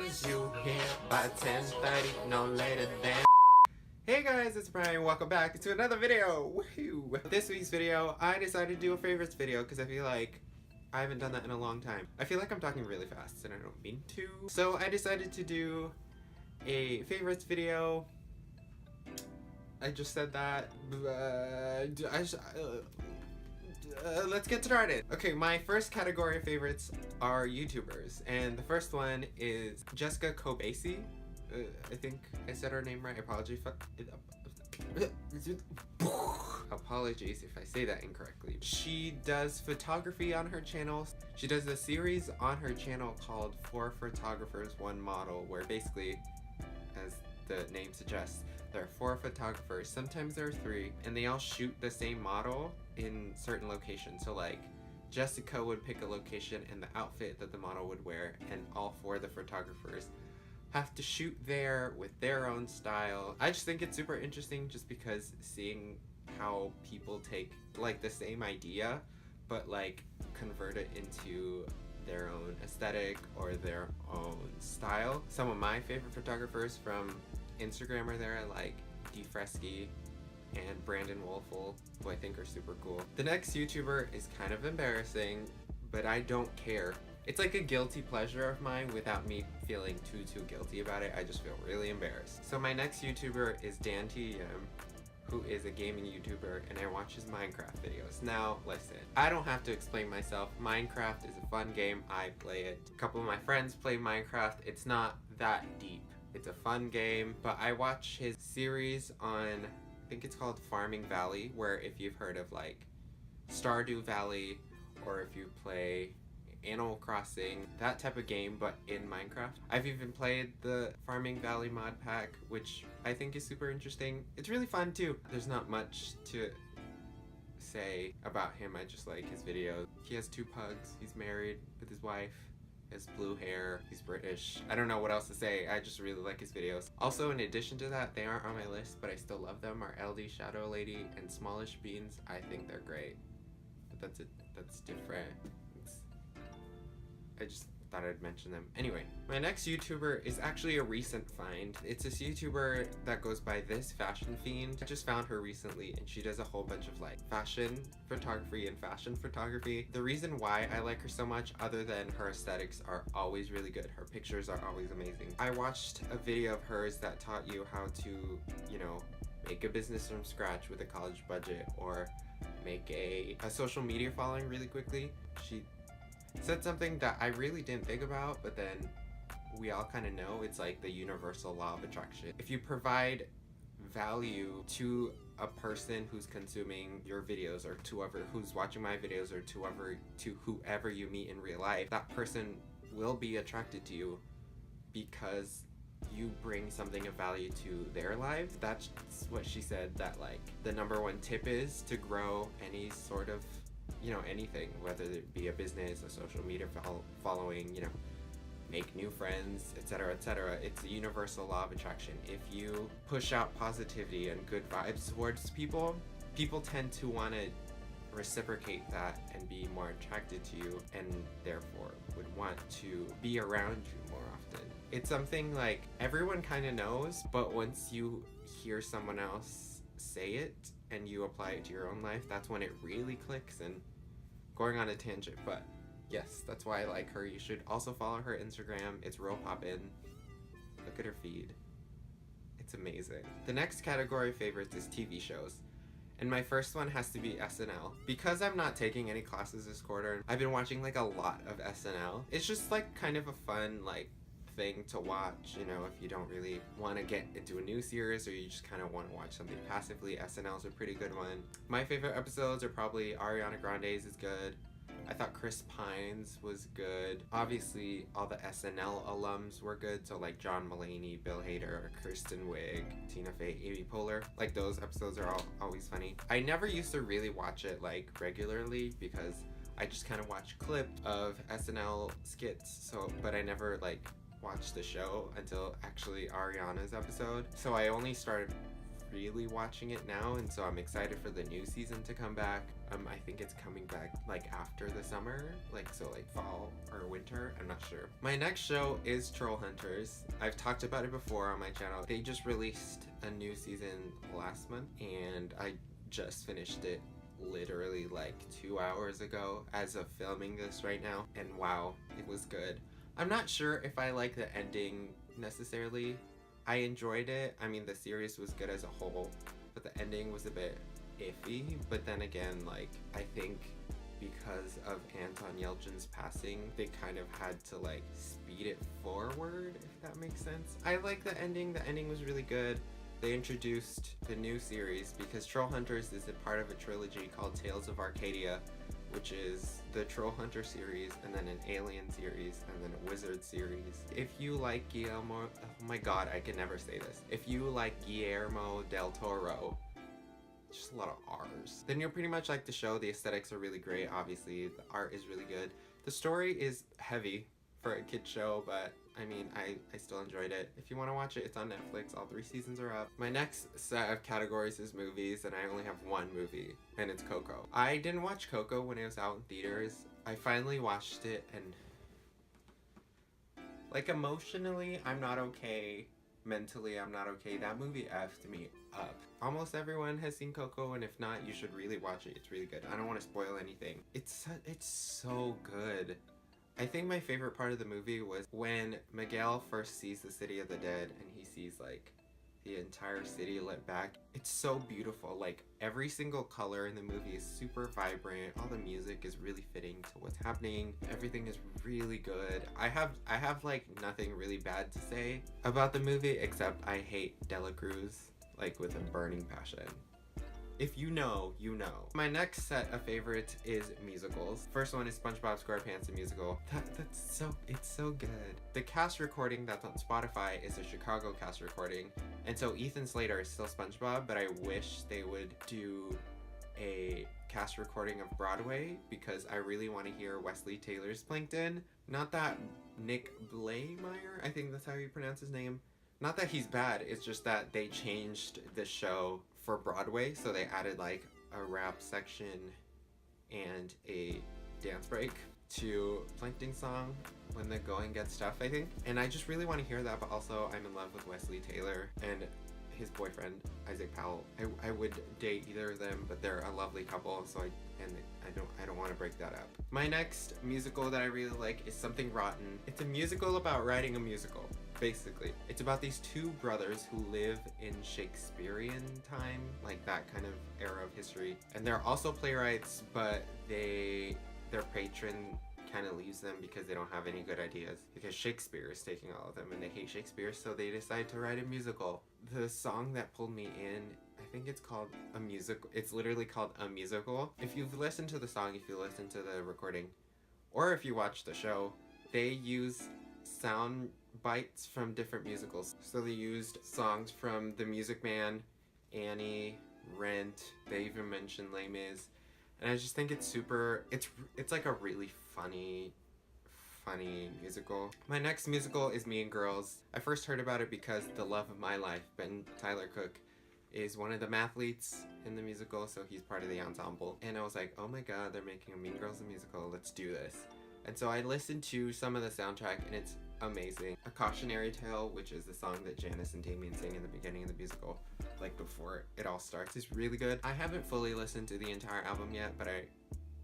as you here by 10:30, no later than. Hey guys, it's Brian. Welcome back to another video. Woohoo! This week's video, I decided to do a favorites video because I feel like I haven't done that in a long time. I feel like I'm talking really fast and I don't mean to. So I decided to do a favorites video. I just said that. Let's get started. Okay, my first category of favorites are YouTubers, and the first one is Jessica Kobasi. I think I said her name right. Apologies if I say that incorrectly. She does photography on her channel. She does a series on her channel called 4 Photographers, 1 Model, where basically, as the name suggests, there are 4 photographers, sometimes there are 3, and they all shoot the same model in certain locations. So like, Jessica would pick a location and the outfit that the model would wear, and all 4 of the photographers have to shoot there with their own style. I just think it's super interesting just because seeing how people take like the same idea but like convert it into their own aesthetic or their own style. Some of my favorite photographers from Instagram are there, like Defresky and Brandon Wolfel, who I think are super cool. The next YouTuber is kind of embarrassing, but I don't care. It's like a guilty pleasure of mine without me feeling too guilty about it. I just feel really embarrassed. So my next YouTuber is Dan TM, who is a gaming YouTuber, and I watch his Minecraft videos. Now, listen, I don't have to explain myself. Minecraft is a fun game. I play it. A couple of my friends play Minecraft. It's not that deep. It's a fun game, but I watch his series on, I think it's called Farming Valley, where if you've heard of like Stardew Valley, or if you play Animal Crossing, that type of game, but in Minecraft. I've even played the Farming Valley mod pack, which I think is super interesting. It's really fun too. There's not much to say about him. I just like his videos. He has 2 pugs. He's married with his wife. He has blue hair. He's British. I don't know what else to say. I just really like his videos. Also, in addition to that, they aren't on my list, but I still love them, are LD Shadow Lady and Smallish Beans. I think they're great. But that's it. That's different. I just thought I'd mention them. Anyway, my next YouTuber is actually a recent find. It's this YouTuber that goes by This Fashion Fiend. I just found her recently, and she does a whole bunch of like fashion photography and fashion photography. The reason why I like her so much, other than her aesthetics are always really good, her pictures are always amazing. I watched a video of hers that taught you how to, you know, make a business from scratch with a college budget, or make a social media following really quickly. She said something that I really didn't think about, but then we all kind of know. It's like the universal law of attraction. If you provide value to a person who's consuming your videos, or to whoever who's watching my videos, or to whoever you meet in real life, that person will be attracted to you because you bring something of value to their lives. That's what she said, that like the #1 tip is to grow any sort of, you know, anything, whether it be a business, a social media following, you know, make new friends, etc., etc. It's a universal law of attraction. If you push out positivity and good vibes towards people, people tend to want to reciprocate that and be more attracted to you, and therefore would want to be around you more often. It's something like everyone kind of knows, but once you hear someone else say it and you apply it to your own life, that's when it really clicks. And going on a tangent, but yes, that's why I like her. You should also follow her Instagram. It's real poppin'. Look at her feed. It's amazing. The next category of favorites is TV shows. And my first one has to be SNL. Because I'm not taking any classes this quarter, I've been watching like a lot of SNL. It's just like kind of a fun like thing to watch, you know, if you don't really want to get into a new series, or you just kind of want to watch something passively. SNL's a pretty good one. My favorite episodes are probably Ariana Grande's is good. I thought Chris Pine's was good. Obviously, all the SNL alums were good, so like John Mulaney, Bill Hader, Kristen Wiig, Tina Fey, Amy Poehler. Like, those episodes are always funny. I never used to really watch it like regularly because I just kind of watch clips of SNL skits, but I never like watched the show until actually Ariana's episode. So I only started really watching it now, and so I'm excited for the new season to come back. I think it's coming back like after the summer, like so like fall or winter, I'm not sure. My next show is Trollhunters. I've talked about it before on my channel. They just released a new season last month and I just finished it literally like 2 hours ago as of filming this right now, and wow, it was good. I'm not sure if I like the ending necessarily. I enjoyed it. I mean, the series was good as a whole, but the ending was a bit iffy. But then again, like, I think because of Anton Yelchin's passing, they kind of had to like speed it forward, if that makes sense. I like the ending. The ending was really good. They introduced the new series because Trollhunters is a part of a trilogy called Tales of Arcadia, which is the Trollhunter series, and then an Alien series, and then a Wizard series. If you like Guillermo, oh my god, I can never say this. If you like Guillermo del Toro, just a lot of R's, then you'll pretty much like the show. The aesthetics are really great, obviously. The art is really good. The story is heavy for a kid show, but I mean, I still enjoyed it. If you want to watch it, it's on Netflix. All 3 seasons are up. My next set of categories is movies, and I only have one movie, and it's Coco. I didn't watch Coco when it was out in theaters. I finally watched it, and like emotionally, I'm not okay. Mentally, I'm not okay. That movie effed me up. Almost everyone has seen Coco, and if not, you should really watch it. It's really good. I don't want to spoil anything. It's so good. I think my favorite part of the movie was when Miguel first sees the City of the Dead and he sees like the entire city lit back. It's so beautiful. Like every single color in the movie is super vibrant. All the music is really fitting to what's happening. Everything is really good. I have like nothing really bad to say about the movie except I hate Dela Cruz like with a burning passion. If you know, you know. My next set of favorites is musicals. First one is SpongeBob SquarePants, the musical. It's so good. The cast recording that's on Spotify is a Chicago cast recording, and so Ethan Slater is still SpongeBob, but I wish they would do a cast recording of Broadway because I really want to hear Wesley Taylor's Plankton. Not that Nick Blaemeyer, I think that's how you pronounce his name. Not that he's bad, it's just that they changed the show for Broadway, so they added like a rap section and a dance break to Plankton song when the going gets tough, I think. And I just really want to hear that, but also I'm in love with Wesley Taylor and his boyfriend Isaac Powell. I would date either of them, but they're a lovely couple, so I don't want to break that up. My next musical that I really like is Something Rotten. It's a musical about writing a musical. Basically, it's about these 2 brothers who live in Shakespearean time, like that kind of era of history, and they're also playwrights, but their patron kind of leaves them because they don't have any good ideas, because Shakespeare is taking all of them and they hate Shakespeare, so they decide to write a musical. The song that pulled me in, I think it's called A Musical. It's literally called A Musical. If you've listened to the song, if you listen to the recording, or if you watch the show, they use sound bites from different musicals. So they used songs from The Music Man, Annie, Rent, they even mentioned Les Mis, and I just think it's super, it's like a really funny musical. My next musical is Mean Girls. I first heard about it because the love of my life, Ben Tyler Cook, is one of the mathletes in the musical, so he's part of the ensemble, and I was like, oh my god, they're making a Mean Girls musical, let's do this. And so I listened to some of the soundtrack, and it's amazing. A Cautionary Tale, which is the song that Janice and Damien sing in the beginning of the musical, like before it all starts, is really good. I haven't fully listened to the entire album yet, but I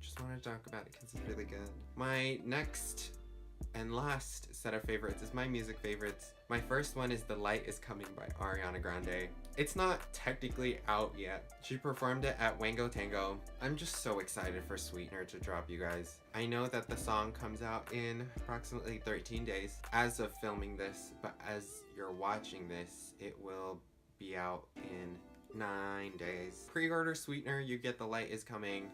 just want to talk about it because it's really good. My next and last set of favorites is my music favorites. My first one is The Light Is Coming by Ariana Grande. It's not technically out yet. She performed it at Wango Tango. I'm just so excited for Sweetener to drop, you guys. I know that the song comes out in approximately 13 days as of filming this, but as you're watching this, it will be out in 9 days. Pre-order Sweetener, you get The Light Is Coming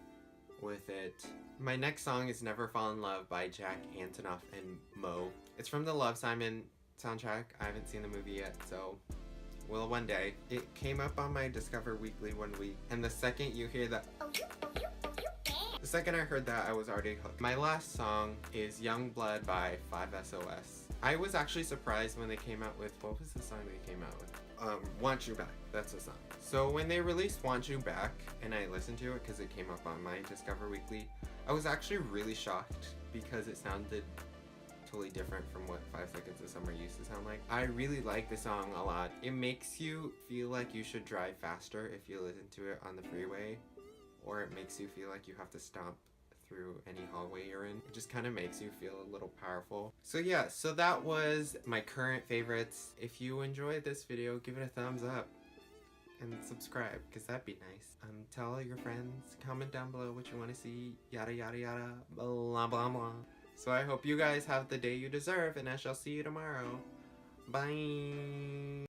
with it. My next song is Never Fall in Love by Jack Antonoff and Mo. It's from the Love, Simon soundtrack. I haven't seen the movie yet, so will one day. It came up on my Discover Weekly one week, and the second you hear that, the second I heard that, I was already hooked. My last song is Young Blood by 5SOS. I was actually surprised when they came out with, what was the song they came out with? Want You Back, that's the song. So when they released Want You Back, and I listened to it because it came up on my Discover Weekly, I was actually really shocked because it sounded totally different from what 5 Seconds of Summer used to sound like. I really like the song a lot. It makes you feel like you should drive faster if you listen to it on the freeway, or it makes you feel like you have to stomp through any hallway you're in. It just kind of makes you feel a little powerful. So yeah, so that was my current favorites. If you enjoyed this video, give it a thumbs up and subscribe, because that'd be nice. Tell all your friends, comment down below what you want to see, yada yada yada, blah blah blah. So I hope you guys have the day you deserve, and I shall see you tomorrow. Bye.